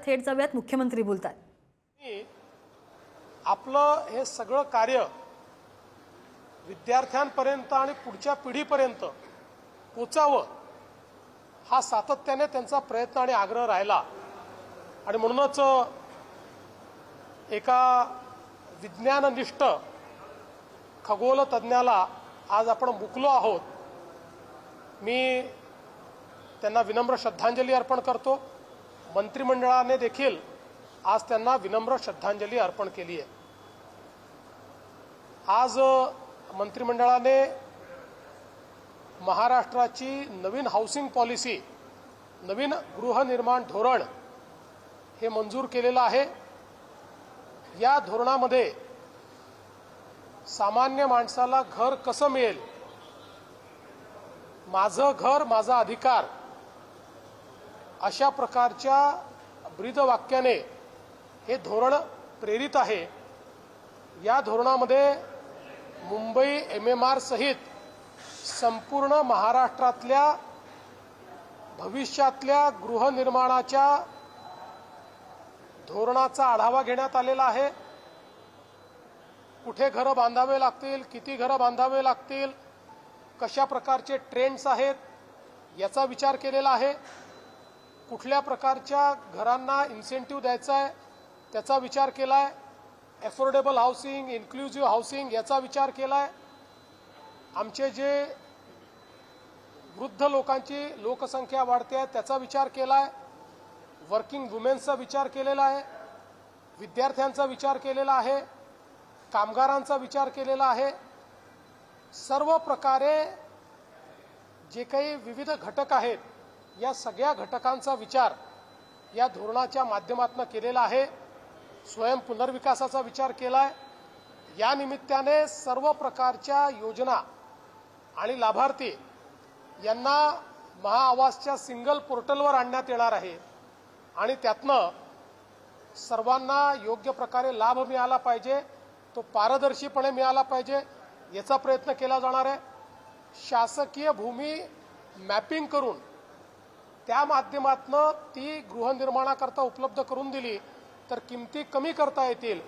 थेट जाऊयात, मुख्यमंत्री बोलतात। आपलं हे सगळं कार्य विद्यार्थ्यांपर्यंत आणि पुढच्या पिढीपर्यंत पोचावं हा सातत्याने त्यांचा प्रयत्न आणि आग्रह राहिला आणि म्हणूनच एका विज्ञाननिष्ठ खगोल तज्ज्ञाला आज आपण मुकलो आहोत। मी त्यांना विनम्र श्रद्धांजली अर्पण करतो। मंत्रिमंडळाने देखील आज त्यांना विनम्र श्रद्धांजली अर्पण केली आहे। आज मंत्रिमंडळाने महाराष्ट्राची नवीन हाऊसिंग पॉलिसी, नवीन गृहनिर्माण धोरण हे मंजूर केलेलं आहे। या धोरणामध्ये सामान्य माणसाला घर कसं मिळेल, माझं घर माझा अधिकार, अशा प्रकारच्या ब्रीदवाक्याने हे धोरण प्रेरित आहे। या धोरणामध्ये मुंबई MMR सहित संपूर्ण महाराष्ट्रातल्या भविष्यातल्या गृहनिर्माणाच्या धोरणाचा आढावा घेण्यात आलेला आहे। कुठे घरं बांधावे लागतील, किती घरं बांधावे लागतील, कशा प्रकारचे ट्रेंड्स आहेत याचा विचार केलेला आहे। कुठल्या प्रकारच्या घरांना इन्सेंटिव्ह द्यायचा आहे त्याचा विचार केला आहे। अफोर्डेबल हाऊसिंग, इन्क्लुझिव्ह हाऊसिंग याचा विचार केला आहे। आमचे जे वृद्ध लोकांची लोकसंख्या वाढते आहे त्याचा विचार केला आहे। वर्किंग वुमेन्सचा विचार केलेला आहे, विद्यार्थ्यांचा विचार केलेला आहे, कामगारांचा विचार केलेला आहे। सर्व प्रकारे जे काही विविध घटक आहेत या सगळ्या घटकांचा विचार या धोरणाच्या माध्यमातून केलेला आहे। स्वयं पुनर्विकासाचा विचार केला आहे। या निमित्ताने सर्व प्रकारच्या योजना आणि लाभार्थी यांना महाआवासच्या सिंगल पोर्टलवर आणण्यात येणार आहे आणि त्यातनं सर्वांना योग्य प्रकारे लाभ मिळाला पाहिजे, तो पारदर्शीपणे मिळाला पाहिजे याचा प्रयत्न केला जाणार आहे। शासकीय भूमी मॅपिंग करून त्या माध्यमातून ती गृहनिर्माणाकरता उपलब्ध करून दिली तर किमती कमी करता येतील,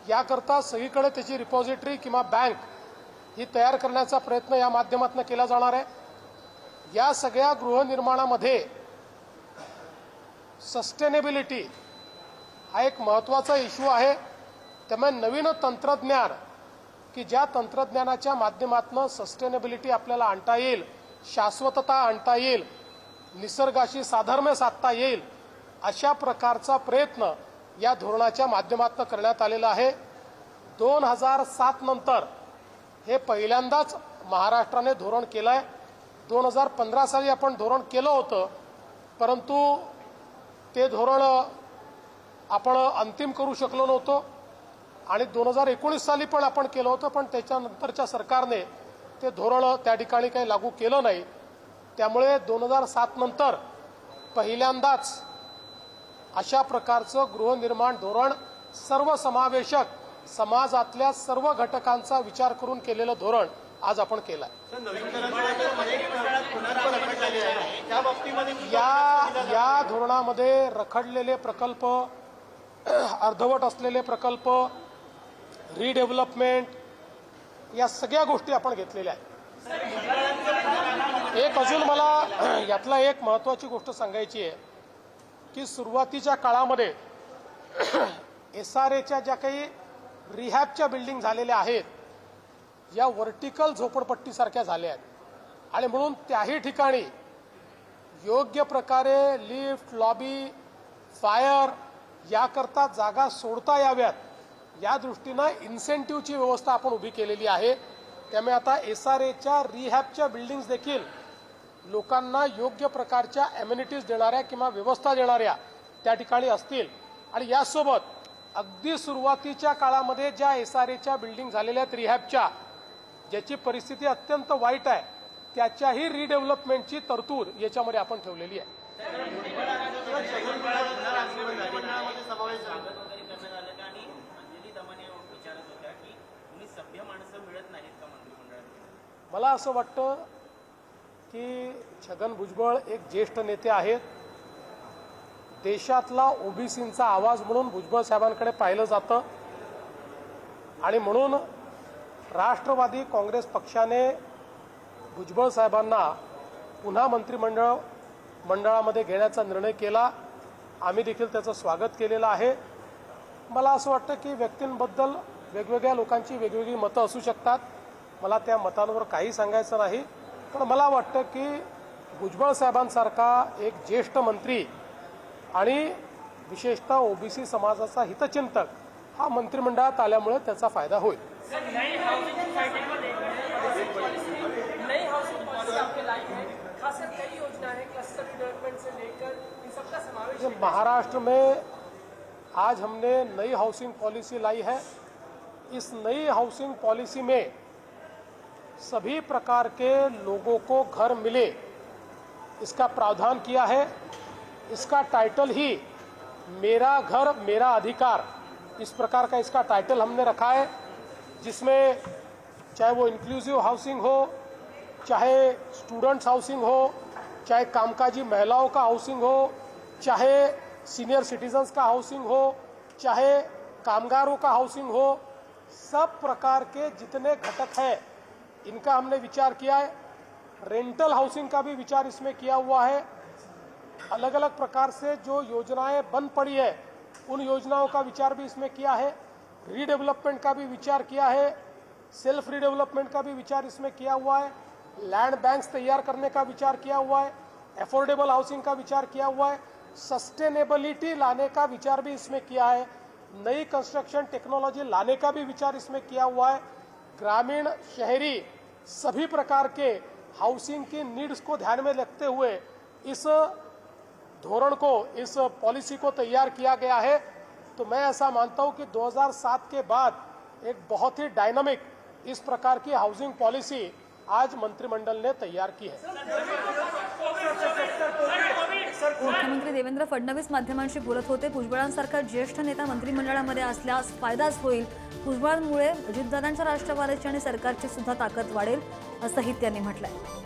याकरता सगळीकडे त्याची रिपॉझिटरी किंवा बँक ही तयार करण्याचा प्रयत्न या माध्यमातून केला जाणार आहे। या सगळ्या गृहनिर्माणामध्ये सस्टेनेबिलिटी हा एक महत्त्वाचा इश्यू आहे। त्यामुळे नवीन तंत्रज्ञान की ज्या तंत्रज्ञानाच्या माध्यमातून सस्टेनेबिलिटी आपल्याला आणता येईल, शाश्वतता आणता येईल, निसर्गाशी साधर्म्य साधता येईल, अशा प्रकारचा प्रयत्न या धोरणाच्या माध्यमातून करण्यात आलेला आहे। 2007 नंतर हे पहिल्यांदाच महाराष्ट्राने धोरण केलं आहे। 2015 साली आपण धोरण केलं होतं, परंतु ते धोरण आपण अंतिम करू शकलो नव्हतो आणि 2019 साली पण आपण केलं होतं, पण त्याच्यानंतरच्या सरकारने ते धोरण त्या ठिकाणी काही लागू केलं नाही। त्यामुळे 2007 नंतर पहिल्यांदाच अशा प्रकारचं गृहनिर्माण धोरण सर्वसमावेशक, समाजातल्या सर्व घटकांचा विचार करून केलेलं धोरण आज आपण केलं आहे। या धोरणामध्ये रखडलेले प्रकल्प, अर्धवट असलेले प्रकल्प, रिडेव्हलपमेंट या सगळ्या गोष्टी आपण घेतलेल्या आहेत। एक अजून मला यातला एक महत्त्वाची गोष्ट सांगायची आहे की सुरुवातीच्या काळामध्ये SRAच्या ज्या काही रिहॅबच्या बिल्डिंग झालेल्या आहेत या व्हर्टिकल झोपडपट्टीसारख्या झाल्या आहेत आणि म्हणून त्याही ठिकाणी योग्य प्रकारे लिफ्ट, लॉबी, फायर याकरता जागा सोडता याव्यात या दृष्टीनं इन्सेंटिव्हची व्यवस्था आपण उभी केलेली आहे। त्यामुळे आता SRAच्या रिहॅबच्या बिल्डिंग्स देखील लोकांना योग्य प्रकारच्या ॲम्युनिटीज देणाऱ्या किंवा व्यवस्था देणाऱ्या त्या ठिकाणी असतील आणि यासोबत अगदी सुरुवातीच्या काळामध्ये ज्या SRAच्या बिल्डिंग झालेल्या आहेत रिहॅबच्या, ज्याची परिस्थिती अत्यंत वाईट आहे, त्याच्याही रिडेव्हलपमेंटची तरतूद याच्यामध्ये आपण ठेवलेली आहे। मला असं वाटतं की छगन भुजबळ एक ज्येष्ठ नेते आहेत, देशातला ओबीसींचा आवाज म्हणून भुजबळ साहेबांकडे पाहिलं जातं आणि म्हणून राष्ट्रवादी काँग्रेस पक्षाने भुजबळ साहेबांना पुन्हा मंत्रिमंडळामध्ये घेण्याचा निर्णय केला। आम्ही देखील त्याचं स्वागत केलेलं आहे। मला असं वाटतं की व्यक्तींबद्दल वेगवेगळ्या लोकांची वेगवेगळी मतं असू शकतात, मला त्या मतांवर काही सांगायचं नाही, पण मला वाटतं की भुजबळ साहेबांसारखा एक ज्येष्ठ मंत्री आणि विशेषतः ओबीसी समाजाचा हितचिंतक हा मंत्रिमंडळात आल्यामुळे त्याचा फायदा होईल। महाराष्ट्र में आज हमने नई हाउसिंग पॉलिसी लाई है। इस नई हाउसिंग पॉलिसी में सभी प्रकार के लोगों को घर मिले इसका प्रावधान किया है। इसका टाइटल ही मेरा घर मेरा अधिकार, इस प्रकार का इसका टाइटल हमने रखा है, जिसमें चाहे वो इंक्लूसिव हाउसिंग हो, चाहे स्टूडेंट्स हाउसिंग हो, चाहे कामकाजी महिलाओं का हाउसिंग हो, चाहे सीनियर सिटीजन्स का हाउसिंग हो, चाहे कामगारों का हाउसिंग हो, सब प्रकार के जितने घटक हैं इनका हमने विचार किया है। रेंटल हाउसिंग का भी विचार इसमें किया हुआ है। अलग अलग प्रकार से जो योजनाएं बंद पड़ी है उन योजनाओं का विचार भी इसमें किया है। रीडेवलपमेंट का भी विचार किया है, सेल्फ रीडेवलपमेंट का भी विचार इसमें किया हुआ है, लैंड बैंक्स तैयार करने का विचार किया हुआ है, अफोर्डेबल हाउसिंग का विचार किया हुआ है, सस्टेनेबिलिटी लाने का विचार भी इसमें किया है, नई कंस्ट्रक्शन टेक्नोलॉजी लाने का भी विचार इसमें किया हुआ है। ग्रामीण शहरी सभी प्रकार के हाउसिंग की नीड्स को ध्यान में रखते हुए इस धोरण को, इस पॉलिसी को तैयार किया गया है। तो मैं ऐसा मानता हूं कि 2007 के बाद एक बहुत ही डायनामिक इस प्रकार की हाउसिंग पॉलिसी आज मंत्रिमंडल ने तैयार की है। मुख्यमंत्री देवेंद्र फडणवीस माध्यमांशी बोलत होते। भुजबळांसारखा ज्येष्ठ नेता मंत्रिमंडळामध्ये असल्यास फायदाच होईल। भुजबळांमुळे अजितदादांच्या राष्ट्रवादीची आणि सरकारची सुद्धा ताकद वाढेल असंही त्यांनी म्हटलंय।